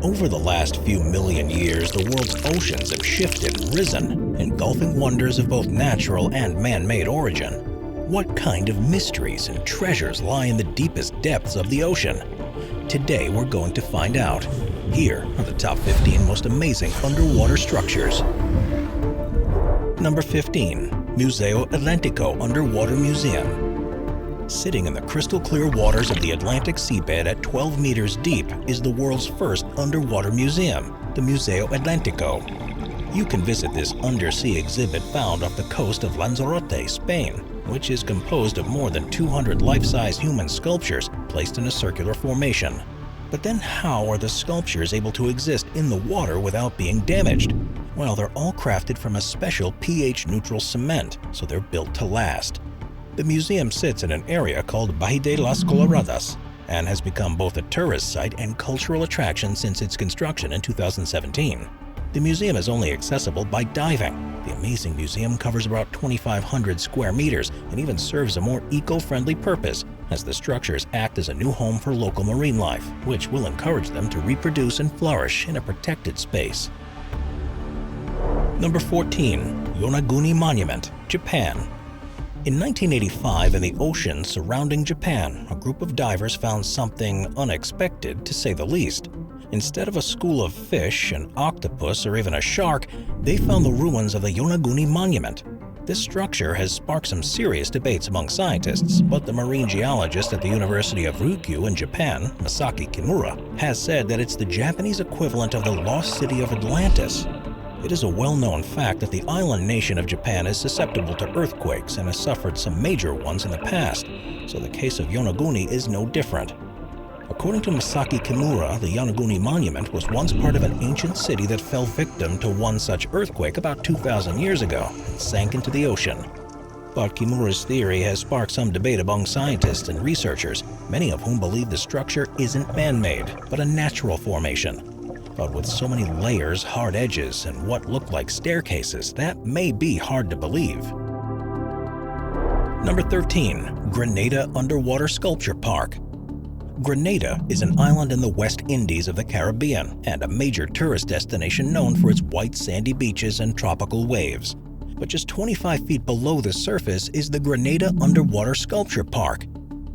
Over the last few million years, the world's oceans have shifted and risen, engulfing wonders of both natural and man-made origin. What kind of mysteries and treasures lie in the deepest depths of the ocean? Today we're going to find out, here are the top 15 most amazing underwater structures. Number 15. Museo Atlantico Underwater Museum. Sitting in the crystal-clear waters of the Atlantic seabed at 12 meters deep is the world's first underwater museum, the Museo Atlantico. You can visit this undersea exhibit found off the coast of Lanzarote, Spain, which is composed of more than 200 life-size human sculptures placed in a circular formation. But then how are the sculptures able to exist in the water without being damaged? Well, they're all crafted from a special pH-neutral cement, so they're built to last. The museum sits in an area called Bahía de las Coloradas and has become both a tourist site and cultural attraction since its construction in 2017. The museum is only accessible by diving. The amazing museum covers about 2,500 square meters and even serves a more eco-friendly purpose, as the structures act as a new home for local marine life, which will encourage them to reproduce and flourish in a protected space. Number 14. Yonaguni Monument, Japan. In 1985, in the ocean surrounding Japan, a group of divers found something unexpected, to say the least. Instead of a school of fish, an octopus, or even a shark, they found the ruins of the Yonaguni Monument. This structure has sparked some serious debates among scientists, but the marine geologist at the University of Ryukyu in Japan, Masaki Kimura, has said that it's the Japanese equivalent of the lost city of Atlantis. It is a well-known fact that the island nation of Japan is susceptible to earthquakes and has suffered some major ones in the past, so the case of Yonaguni is no different. According to Masaki Kimura, the Yonaguni Monument was once part of an ancient city that fell victim to one such earthquake about 2,000 years ago and sank into the ocean. But Kimura's theory has sparked some debate among scientists and researchers, many of whom believe the structure isn't man-made, but a natural formation. But with so many layers, hard edges, and what look like staircases, that may be hard to believe. Number 13. Grenada Underwater Sculpture Park. Grenada is an island in the West Indies of the Caribbean and a major tourist destination known for its white sandy beaches and tropical waves. But just 25 feet below the surface is the Grenada Underwater Sculpture Park.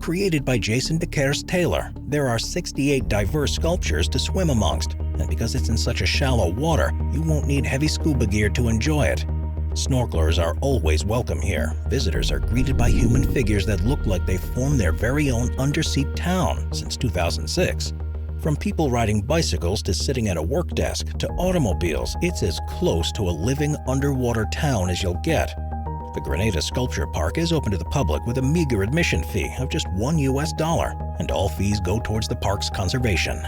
Created by Jason DeCaires Taylor, there are 68 diverse sculptures to swim amongst, and because it's in such a shallow water, you won't need heavy scuba gear to enjoy it. Snorkelers are always welcome here. Visitors are greeted by human figures that look like they formed their very own undersea town since 2006. From people riding bicycles to sitting at a work desk to automobiles, it's as close to a living underwater town as you'll get. The Grenada Sculpture Park is open to the public with a meager admission fee of just $1, and all fees go towards the park's conservation.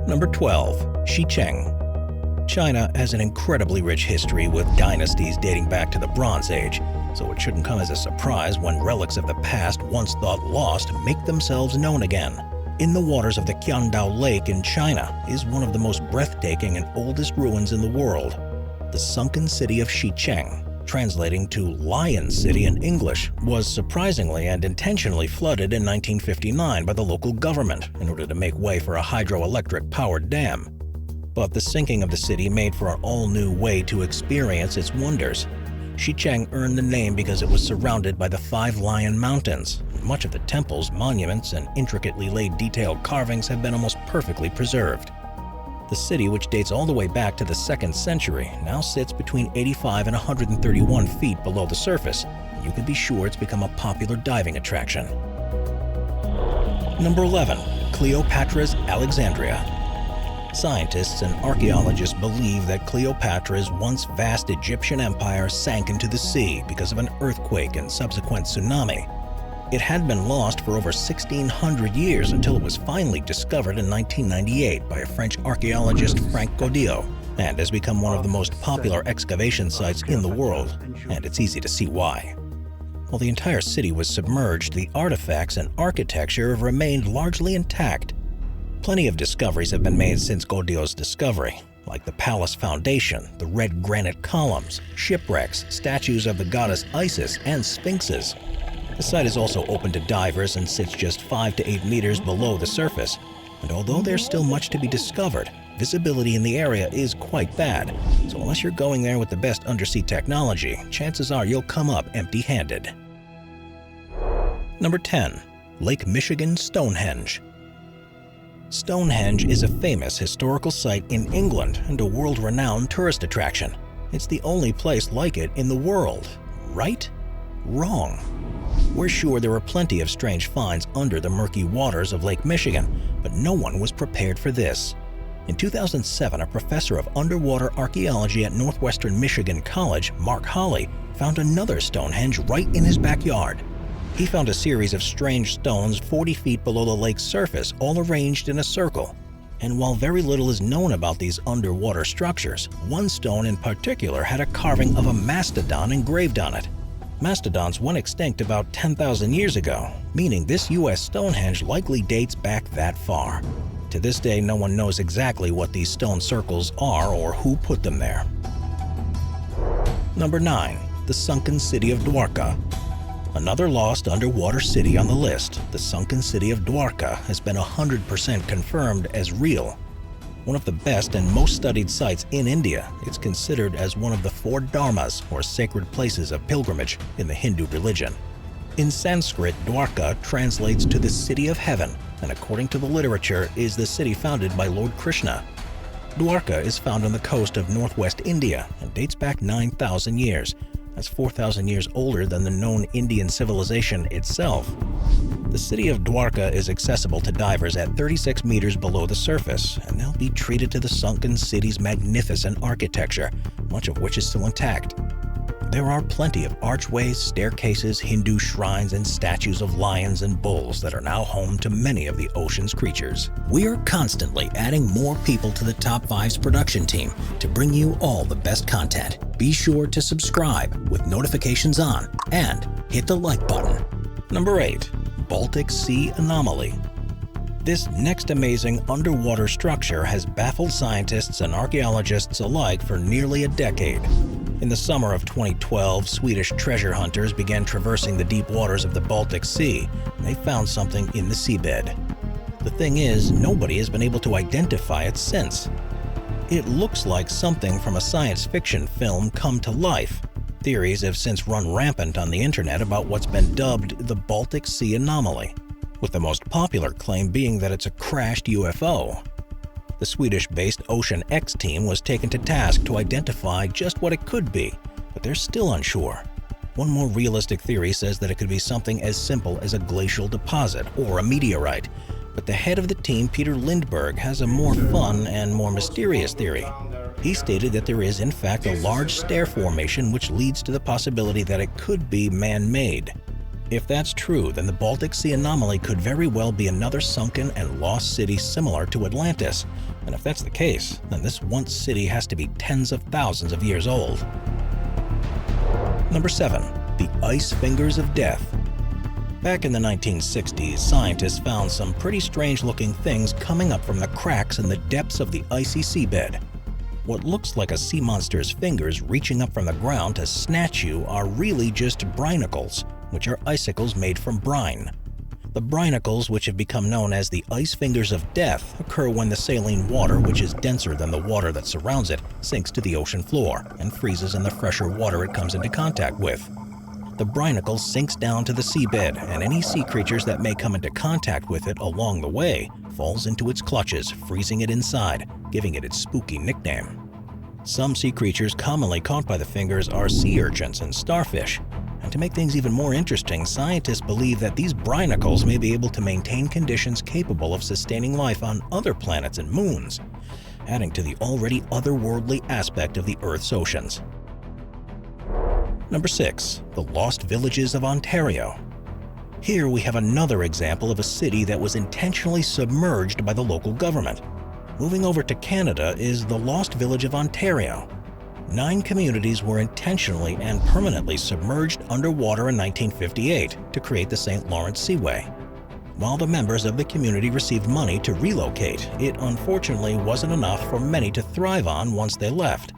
Number 12. Xicheng. China has an incredibly rich history with dynasties dating back to the Bronze Age, so it shouldn't come as a surprise when relics of the past once thought lost make themselves known again. In the waters of the Qiandao Lake in China is one of the most breathtaking and oldest ruins in the world, the sunken city of Xicheng. Translating to Lion City in English, was surprisingly and intentionally flooded in 1959 by the local government in order to make way for a hydroelectric powered dam. But the sinking of the city made for an all-new way to experience its wonders. Xicheng earned the name because it was surrounded by the 5 Lion Mountains. Much of the temple's monuments and intricately laid detailed carvings have been almost perfectly preserved. The city, which dates all the way back to the 2nd century, now sits between 85 and 131 feet below the surface. You can be sure it's become a popular diving attraction. Number 11. Cleopatra's Alexandria. Scientists and archaeologists believe that Cleopatra's once vast Egyptian empire sank into the sea because of an earthquake and subsequent tsunami. It had been lost for over 1,600 years until it was finally discovered in 1998 by a French archaeologist, Frank Godillot, and has become one of the most popular excavation sites in the world, and it's easy to see why. While the entire city was submerged, the artifacts and architecture have remained largely intact. Plenty of discoveries have been made since Godillot's discovery, like the palace foundation, the red granite columns, shipwrecks, statues of the goddess Isis, and sphinxes. The site is also open to divers and sits just 5 to 8 meters below the surface. And although there's still much to be discovered, visibility in the area is quite bad. So unless you're going there with the best undersea technology, chances are you'll come up empty-handed. Number 10. Lake Michigan Stonehenge. Stonehenge is a famous historical site in England and a world-renowned tourist attraction. It's the only place like it in the world. Right? Wrong. We're sure there are plenty of strange finds under the murky waters of Lake Michigan, but no one was prepared for this. In 2007, a professor of underwater archaeology at Northwestern Michigan College, Mark Holley, found another Stonehenge right in his backyard. He found a series of strange stones 40 feet below the lake's surface, all arranged in a circle. And while very little is known about these underwater structures, one stone in particular had a carving of a mastodon engraved on it. Mastodons went extinct about 10,000 years ago, meaning this U.S. Stonehenge likely dates back that far. To this day, no one knows exactly what these stone circles are or who put them there. Number 9. The sunken city of Dwarka. Another lost underwater city on the list, the sunken city of Dwarka, has been 100% confirmed as real. One of the best and most studied sites in India, it's considered as one of the 4 dharmas, or sacred places of pilgrimage, in the Hindu religion. In Sanskrit, Dwarka translates to the city of heaven, and according to the literature, is the city founded by Lord Krishna. Dwarka is found on the coast of northwest India and dates back 9,000 years. That's 4,000 years older than the known Indian civilization itself. The city of Dwarka is accessible to divers at 36 meters below the surface, and they'll be treated to the sunken city's magnificent architecture, much of which is still intact. There are plenty of archways, staircases, Hindu shrines, and statues of lions and bulls that are now home to many of the ocean's creatures. We are constantly adding more people to the Top 5's production team to bring you all the best content. Be sure to subscribe with notifications on and hit the like button. Number 8. Baltic Sea Anomaly. This next amazing underwater structure has baffled scientists and archaeologists alike for nearly a decade. In the summer of 2012, Swedish treasure hunters began traversing the deep waters of the Baltic Sea, and they found something in the seabed. The thing is, nobody has been able to identify it since. It looks like something from a science fiction film come to life. Theories have since run rampant on the internet about what's been dubbed the Baltic Sea Anomaly, with the most popular claim being that it's a crashed UFO. The Swedish-based Ocean X team was taken to task to identify just what it could be, but they're still unsure. One more realistic theory says that it could be something as simple as a glacial deposit or a meteorite, but the head of the team, Peter Lindberg, has a more fun and more mysterious theory. He stated that there is in fact a large stair formation which leads to the possibility that it could be man-made. If that's true, then the Baltic Sea Anomaly could very well be another sunken and lost city similar to Atlantis. And if that's the case, then this once city has to be tens of thousands of years old. Number 7. The Ice Fingers of Death. Back in the 1960s, scientists found some pretty strange-looking things coming up from the cracks in the depths of the icy seabed. What looks like a sea monster's fingers reaching up from the ground to snatch you are really just brinicles, which are icicles made from brine. The brinicles, which have become known as the ice fingers of death, occur when the saline water, which is denser than the water that surrounds it, sinks to the ocean floor and freezes in the fresher water it comes into contact with. The brinicle sinks down to the seabed, and any sea creatures that may come into contact with it along the way falls into its clutches, freezing it inside, giving it its spooky nickname. Some sea creatures commonly caught by the fingers are sea urchins and starfish. And to make things even more interesting, scientists believe that these brinicles may be able to maintain conditions capable of sustaining life on other planets and moons, adding to the already otherworldly aspect of the Earth's oceans. Number 6. The Lost Villages of Ontario. Here we have another example of a city that was intentionally submerged by the local government. Moving over to Canada is the Lost Village of Ontario. 9 communities were intentionally and permanently submerged underwater in 1958 to create the St. Lawrence Seaway. While the members of the community received money to relocate, it unfortunately wasn't enough for many to thrive on once they left.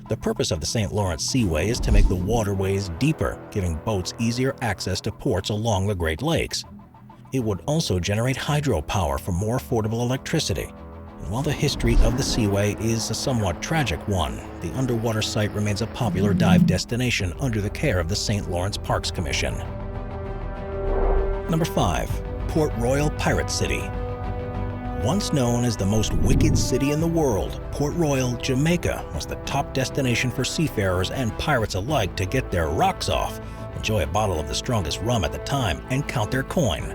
The purpose of the St. Lawrence Seaway is to make the waterways deeper, giving boats easier access to ports along the Great Lakes. It would also generate hydropower for more affordable electricity. And while the history of the seaway is a somewhat tragic one, the underwater site remains a popular dive destination under the care of the St. Lawrence Parks Commission. Number 5. Port Royal Pirate City. Once known as the most wicked city in the world, Port Royal, Jamaica was the top destination for seafarers and pirates alike to get their rocks off, enjoy a bottle of the strongest rum at the time, and count their coin.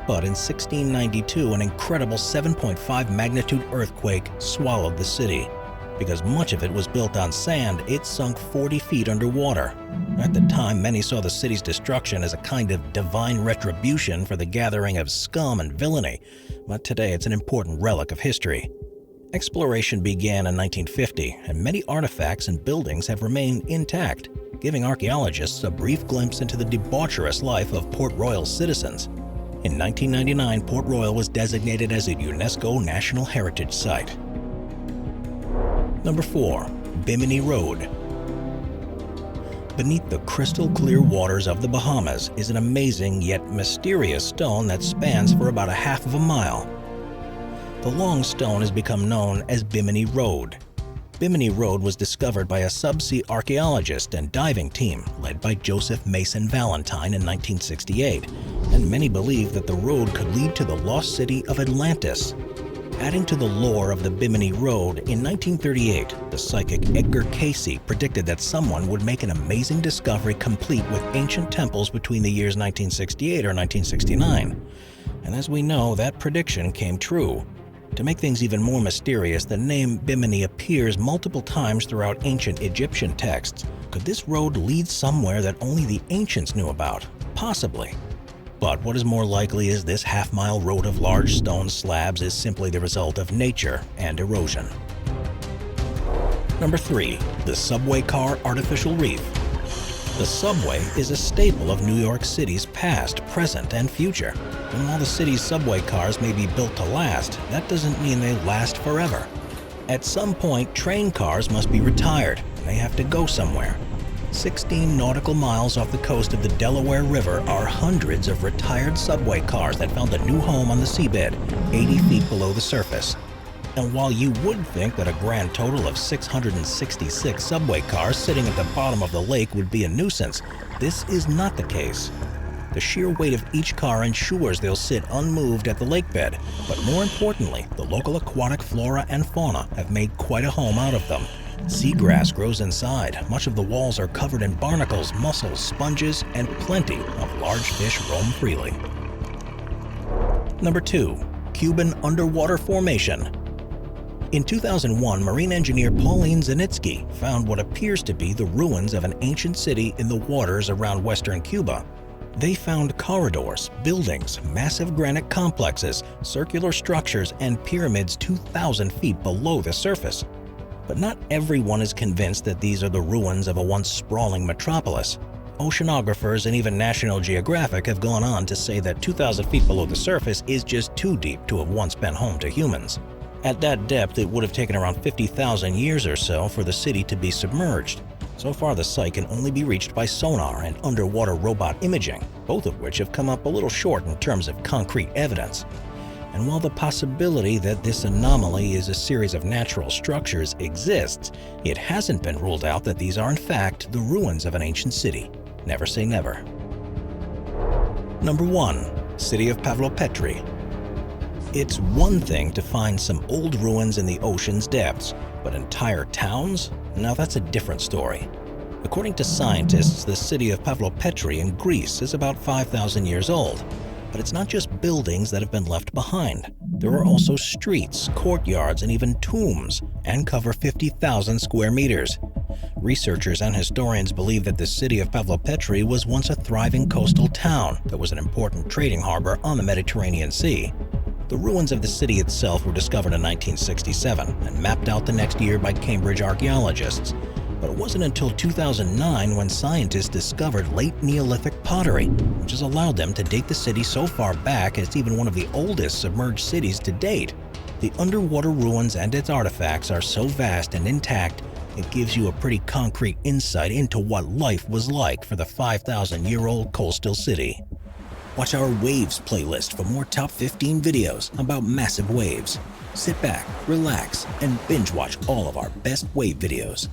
But in 1692, an incredible 7.5 magnitude earthquake swallowed the city. Because much of it was built on sand, it sunk 40 feet underwater. At the time, many saw the city's destruction as a kind of divine retribution for the gathering of scum and villainy, but today it's an important relic of history. Exploration began in 1950, and many artifacts and buildings have remained intact, giving archaeologists a brief glimpse into the debaucherous life of Port Royal's citizens. In 1999, Port Royal was designated as a UNESCO National Heritage Site. Number 4. Bimini Road. Beneath the crystal-clear waters of the Bahamas is an amazing yet mysterious stone that spans for about a half of a mile. The long stone has become known as Bimini Road. Bimini Road was discovered by a subsea archaeologist and diving team led by Joseph Mason Valentine in 1968, and many believe that the road could lead to the lost city of Atlantis. Adding to the lore of the Bimini Road, in 1938, the psychic Edgar Cayce predicted that someone would make an amazing discovery complete with ancient temples between the years 1968 or 1969. And as we know, that prediction came true. To make things even more mysterious, the name Bimini appears multiple times throughout ancient Egyptian texts. Could this road lead somewhere that only the ancients knew about? Possibly. But what is more likely is this half-mile road of large stone slabs is simply the result of nature and erosion. Number 3. The subway car artificial reef. The subway is a staple of New York City's past, present, and future. And while the city's subway cars may be built to last, that doesn't mean they last forever. At some point, train cars must be retired, and they have to go somewhere. 16 nautical miles off the coast of the Delaware River are hundreds of retired subway cars that found a new home on the seabed, 80 feet below the surface. And while you would think that a grand total of 666 subway cars sitting at the bottom of the lake would be a nuisance, this is not the case. The sheer weight of each car ensures they'll sit unmoved at the lakebed, but more importantly, the local aquatic flora and fauna have made quite a home out of them. Seagrass grows inside, much of the walls are covered in barnacles, mussels, sponges, and plenty of large fish roam freely. Number 2. Cuban underwater formation. In 2001, marine engineer Pauline Zanitsky found what appears to be the ruins of an ancient city in the waters around western Cuba. They found corridors, buildings, massive granite complexes, circular structures, and pyramids 2,000 feet below the surface. But not everyone is convinced that these are the ruins of a once sprawling metropolis. Oceanographers and even National Geographic have gone on to say that 2,000 feet below the surface is just too deep to have once been home to humans. At that depth, it would have taken around 50,000 years or so for the city to be submerged. So far, the site can only be reached by sonar and underwater robot imaging, both of which have come up a little short in terms of concrete evidence. And while the possibility that this anomaly is a series of natural structures exists, it hasn't been ruled out that these are in fact the ruins of an ancient city. Never say never. Number 1. City of Pavlopetri. It's one thing to find some old ruins in the ocean's depths, but entire towns? Now that's a different story. According to scientists, the city of Pavlopetri in Greece is about 5,000 years old. But it's not just buildings that have been left behind. There are also streets, courtyards, and even tombs, and cover 50,000 square meters. Researchers and historians believe that the city of Pavlopetri was once a thriving coastal town that was an important trading harbor on the Mediterranean Sea. The ruins of the city itself were discovered in 1967 and mapped out the next year by Cambridge archaeologists. But it wasn't until 2009 when scientists discovered late Neolithic pottery, which has allowed them to date the city so far back as even one of the oldest submerged cities to date. The underwater ruins and its artifacts are so vast and intact, it gives you a pretty concrete insight into what life was like for the 5,000-year-old coastal city. Watch our Waves playlist for more top 15 videos about massive waves. Sit back, relax, and binge watch all of our best wave videos.